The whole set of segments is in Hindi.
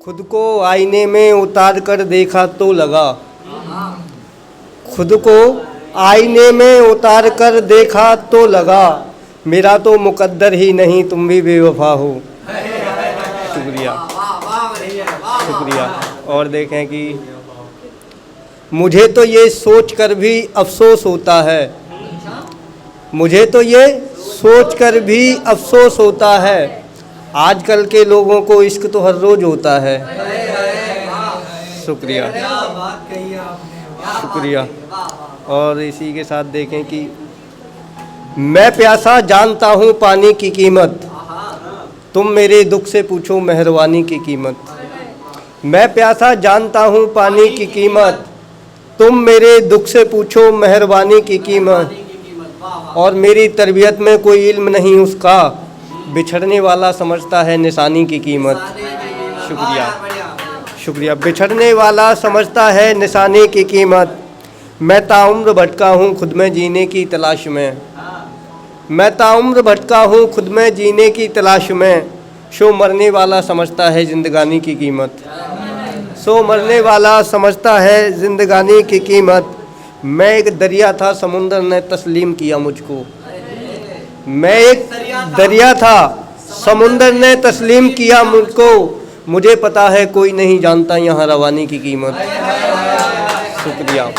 खुद को आईने में उतार कर देखा तो लगा, खुद को आईने में उतार कर देखा तो लगा, मेरा तो मुकद्दर ही नहीं तुम भी बेवफा हो। शुक्रिया शुक्रिया। और देखें कि मुझे तो ये सोच कर भी अफसोस होता है, मुझे तो ये सोच कर भी अफसोस होता है, आजकल के लोगों को इश्क तो हर रोज होता है। शुक्रिया शुक्रिया। और इसी के साथ देखें कि मैं प्यासा जानता हूँ पानी की कीमत, तुम मेरे दुख से पूछो मेहरबानी की कीमत। मैं प्यासा जानता हूँ पानी की कीमत, तुम मेरे दुख से पूछो मेहरबानी की कीमत। और मेरी तरबियत में कोई इल्म नहीं उसका, बिछड़ने वाला समझता है निशानी की कीमत। शुक्रिया शुक्रिया। बिछड़ने वाला समझता है निशानी की कीमत। मैं ताउम्र भटका हूँ खुद में जीने की तलाश में, मैं ताउम्र भटका हूँ खुद में जीने की तलाश में, सो मरने वाला समझता है जिंदगानी की कीमत, सो मरने वाला समझता है जिंदगानी की कीमत। मैं एक दरिया था समुंदर ने तस्लीम किया मुझको, मैं एक दरिया था समुंदर ने तस्लीम किया मुझको, मुझे पता है कोई नहीं जानता यहाँ रवानी की कीमत। शुक्रिया।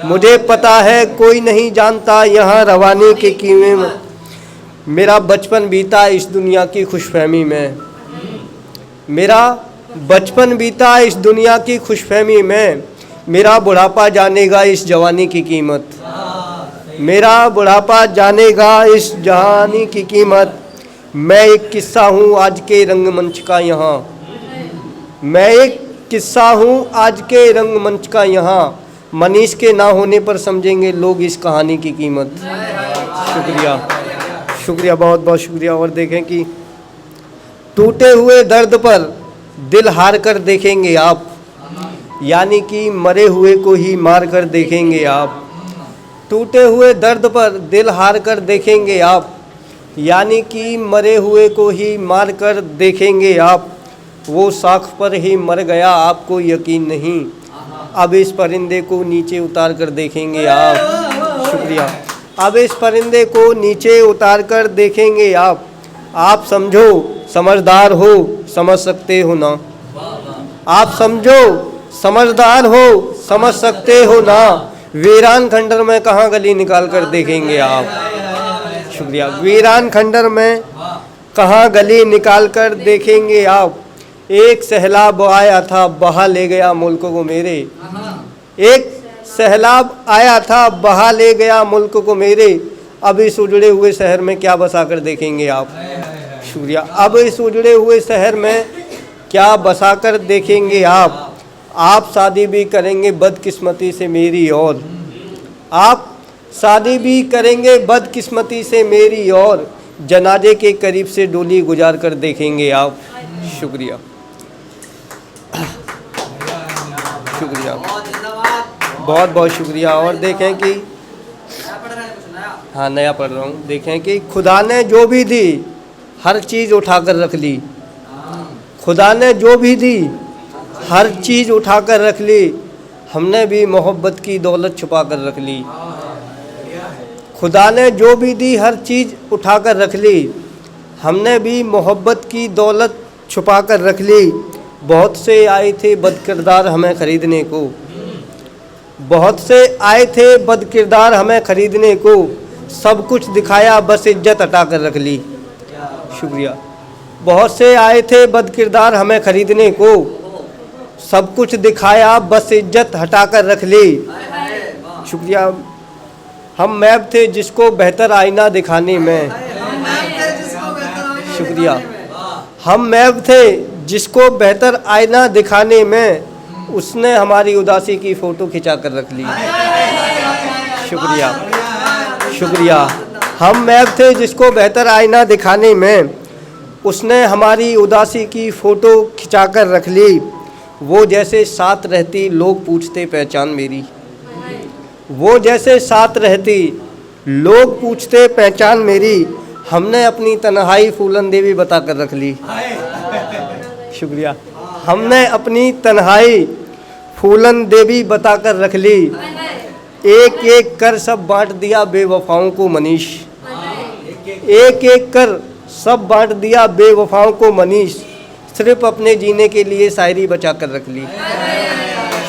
मुझे पता है कोई नहीं जानता यहाँ रवानी की कीमत। मेरा बचपन बीता इस दुनिया की खुशफहमी में, मेरा बचपन बीता इस दुनिया की खुशफहमी में, मेरा बुढ़ापा जानेगा इस जवानी की कीमत, मेरा बुढ़ापा जानेगा इस जवानी की कीमत। मैं एक किस्सा हूँ आज के रंगमंच का यहाँ, मैं एक किस्सा हूँ आज के रंगमंच का यहाँ, मनीष के ना होने पर समझेंगे लोग इस कहानी की कीमत। शुक्रिया शुक्रिया, बहुत बहुत शुक्रिया। और देखें कि टूटे हुए दर्द पर दिल हार कर देखेंगे आप, यानी कि मरे हुए को ही मार कर देखेंगे आप। टूटे हुए दर्द पर दिल हार कर देखेंगे आप, यानी कि मरे हुए को ही मार कर देखेंगे आप। वो साख पर ही मर गया आपको यकीन नहीं, अब इस परिंदे को नीचे उतार कर देखेंगे आप। शुक्रिया। अब इस परिंदे को नीचे उतार कर देखेंगे आप समझो समझदार हो समझ सकते हो ना, आप समझो समझदार हो समझ सकते हो ना, वीरान खंडर में कहाँ गली निकाल कर देखेंगे आप। शुक्रिया। वीरान खंडर में कहाँ गली निकाल कर देखेंगे आप। एक सैलाब आया था बहा ले गया मुल्क को मेरे, एक सैलाब आया था बहा ले गया मुल्क को मेरे, अब इस उजड़े हुए शहर में क्या बसा कर देखेंगे आप। शुक्रिया। अब इस उजड़े हुए शहर में क्या बसा कर देखेंगे आप शादी भी करेंगे बदकिस्मती से मेरी और, आप शादी भी करेंगे बदकिस्मती से मेरी और, जनाजे के करीब से डोली गुजार कर देखेंगे आप। शुक्रिया शुक्रिया, बहुत बहुत शुक्रिया। और देखें कि हाँ नया पढ़ रहा हूँ। देखें कि खुदा ने जो भी दी हर चीज़ उठा कर रख ली, खुदा ने जो भी दी हर चीज़ उठा कर रख ली, हमने भी मोहब्बत की दौलत छुपा कर रख ली। खुदा ने जो भी दी हर चीज़ उठा कर रख ली, हमने भी मोहब्बत की दौलत छुपा कर रख ली। बहुत से आए थे बदकिरदार हमें ख़रीदने को, बहुत से आए थे बदकिरदार हमें ख़रीदने को, सब कुछ दिखाया बस इज्जत हटा कर रख ली। शुक्रिया। बहुत से आए थे बदकिरदार हमें ख़रीदने को, सब कुछ दिखाया बस इज्जत हटा कर रख ली। शुक्रिया। हम मैब थे जिसको बेहतर आईना दिखाने में, शुक्रिया। हम मैब थे जिसको बेहतर आईना दिखाने में, उसने हमारी उदासी की फ़ोटो खिंचा कर रख ली। शुक्रिया शुक्रिया। हम मैब थे जिसको बेहतर आईना दिखाने में, उसने हमारी उदासी की फ़ोटो खिंचा कर रख ली। वो जैसे साथ रहती लोग पूछते पहचान मेरी, वो जैसे साथ रहती लोग पूछते पहचान मेरी, हमने अपनी तन्हाई फूलन देवी बता कर रख ली। शुक्रिया। हमने अपनी तन्हाई फूलन देवी बताकर रख ली, एक एक कर सब बांट दिया बेवफाओं को मनीष, एक एक कर सब बांट दिया बेवफाओं को मनीष, सिर्फ अपने जीने के लिए शायरी बचा कर रख ली।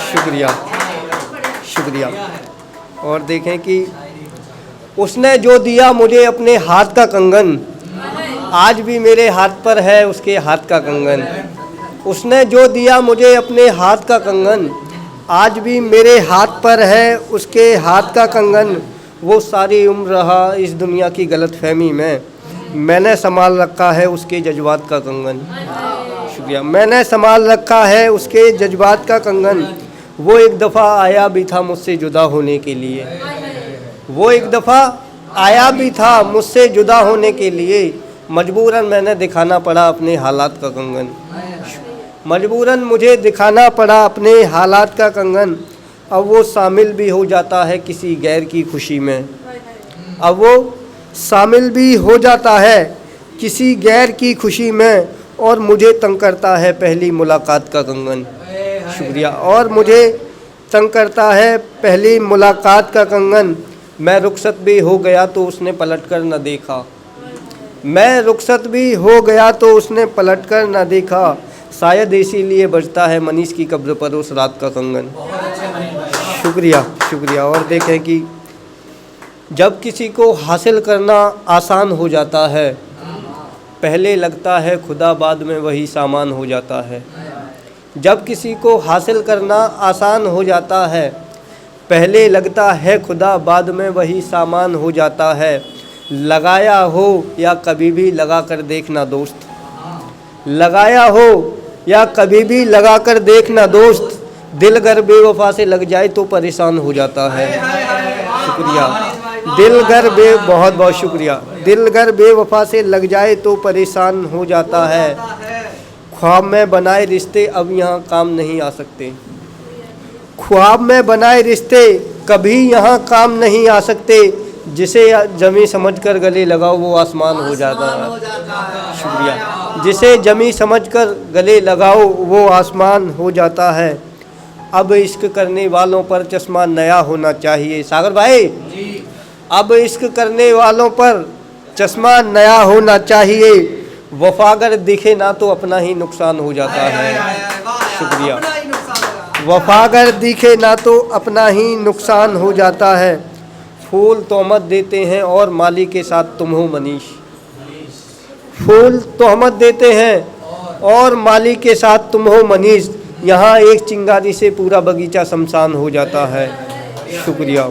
शुक्रिया शुक्रिया। और देखें कि उसने जो दिया मुझे अपने हाथ का कंगन, आज भी मेरे हाथ पर है उसके हाथ का कंगन। उसने जो दिया मुझे अपने हाथ का कंगन, आज भी मेरे हाथ पर है उसके हाथ का कंगन। वो सारी उम्र रहा इस दुनिया की गलतफहमी में, मैंने संभाल रखा है उसके जज्बात का कंगन। शुक्रिया। मैंने संभाल रखा है उसके जज्बात का कंगन। वो एक दफ़ा आया भी था मुझसे जुदा होने के लिए, वो एक दफ़ा आया भी था मुझसे जुदा होने के लिए, मजबूरन मैंने दिखाना पड़ा अपने हालात का कंगन। मजबूरन मुझे दिखाना पड़ा अपने हालात का कंगन। अब वो शामिल भी हो जाता है किसी गैर की खुशी में, अब वो शामिल भी हो जाता है किसी गैर की खुशी में, और मुझे तंग करता है पहली मुलाकात का कंगन। शुक्रिया। और मुझे तंग करता है पहली मुलाकात का कंगन। मैं रुखसत भी हो गया तो उसने पलटकर न देखा, मैं रुखसत भी हो गया तो उसने पलटकर न देखा, शायद इसीलिए बजता है मनीष की कब्र पर उस रात का कंगन। शुक्रिया शुक्रिया। और देखें कि जब किसी को हासिल करना आसान हो जाता है, पहले लगता है खुदा बाद में वही सामान हो जाता है। जब किसी को हासिल करना आसान हो जाता है, पहले लगता है खुदा बाद में वही सामान हो जाता है। लगाया हो या कभी भी लगा कर देखना दोस्त, लगाया हो या कभी भी लगा कर देखना दोस्त, दिल अगर बेवफा से लग जाए तो परेशान हो जाता है। शुक्रिया। दिल अगर बहुत बहुत शुक्रिया। दिल अगर बेवफा से लग जाए तो परेशान हो जाता है। ख्वाब में बनाए रिश्ते अब यहाँ काम नहीं आ सकते, ख्वाब में बनाए रिश्ते कभी यहाँ काम नहीं आ सकते, जिसे जमी समझकर गले लगाओ वो आसमान हो जाता है। शुक्रिया। जिसे जमी समझकर गले लगाओ वो आसमान हो जाता है। अब इश्क करने वालों पर चश्मा नया होना चाहिए। सागर भाई, अब इश्क करने वालों पर चश्मा नया होना चाहिए, वफागर दिखे ना तो अपना ही नुकसान हो जाता है। शुक्रिया। वफागर दिखे ना तो अपना ही नुकसान हो जाता है। फूल तोहमत देते हैं और माली के साथ तुम हो मनीष, फूल तोहमत देते हैं और माली के साथ तुम हो मनीष, यहाँ एक चिंगारी से पूरा बगीचा शमशान हो जाता है। शुक्रिया।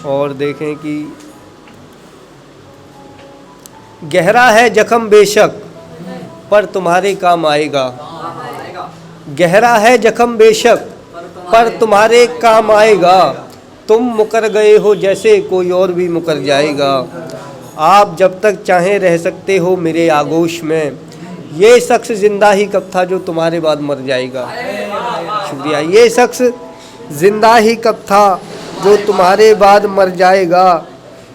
और देखें कि गहरा है जख्म बेशक पर तुम्हारे काम आएगा, गहरा है जख्म बेशक पर तुम्हारे काम आएगा, तुम मुकर गए हो जैसे कोई और भी मुकर जाएगा। आप जब तक चाहें रह सकते हो मेरे आगोश में, ये शख्स जिंदा ही कब था जो तुम्हारे बाद मर जाएगा। शुक्रिया। ये शख्स जिंदा ही कब था जो तुम्हारे बाद मर जाएगा।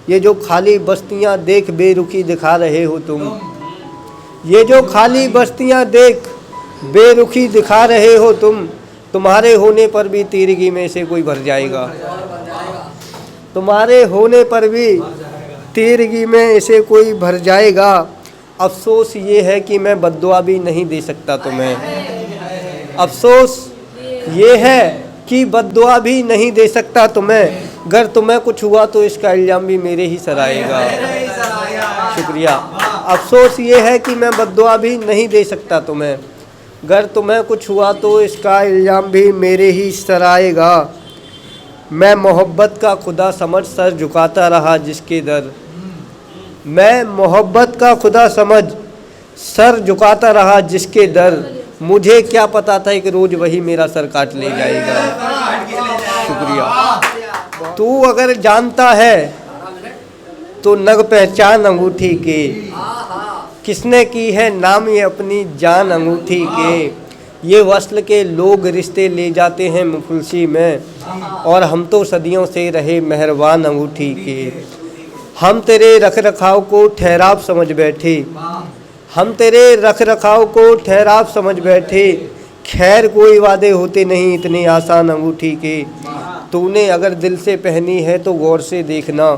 ये जो खाली बस्तियां देख बेरुखी दिखा रहे हो तुम, ये जो खाली बस्तियां देख बेरुखी दिखा रहे हो तुम, तुम्हारे होने पर भी तीरगी में से कोई भर जाएगा, तुम्हारे होने पर भी तीरगी में से कोई भर जाएगा। अफसोस ये है कि मैं बद्दुआ भी नहीं दे सकता तुम्हें, अफसोस ये है कि बद्दुआ भी नहीं दे सकता तुम्हें, अगर तुम्हें कुछ हुआ तो इसका इल्ज़ाम भी मेरे ही सर आएगा। शुक्रिया। अफसोस ये है कि मैं बद्दुआ भी नहीं दे सकता तुम्हें, अगर तुम्हें कुछ हुआ तो इसका इल्ज़ाम भी मेरे ही सर आएगा। मैं मोहब्बत का खुदा समझ सर झुकाता रहा जिसके दर, मैं मोहब्बत का खुदा समझ सर झुकाता रहा जिसके दर, मुझे क्या पता था कि रोज़ वही मेरा सर काट ले जाएगा। शुक्रिया। तू अगर जानता है तो नग पहचान अंगूठी के, किसने की है नाम ये अपनी जान अंगूठी के, ये वस्ल के लोग रिश्ते ले जाते हैं मुफलसी में, और हम तो सदियों से रहे मेहरबान अंगूठी के। हम तेरे रख रखाव को ठहराव समझ बैठे, हम तेरे रख रखाव को ठहराव समझ बैठे, खैर कोई वादे होते नहीं इतने आसान अंगूठी के, तूने अगर दिल से पहनी है तो गौर से देखना,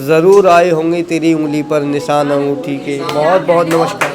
ज़रूर आए होंगे तेरी उंगली पर निशान अंगूठी के। बहुत बहुत नमस्कार।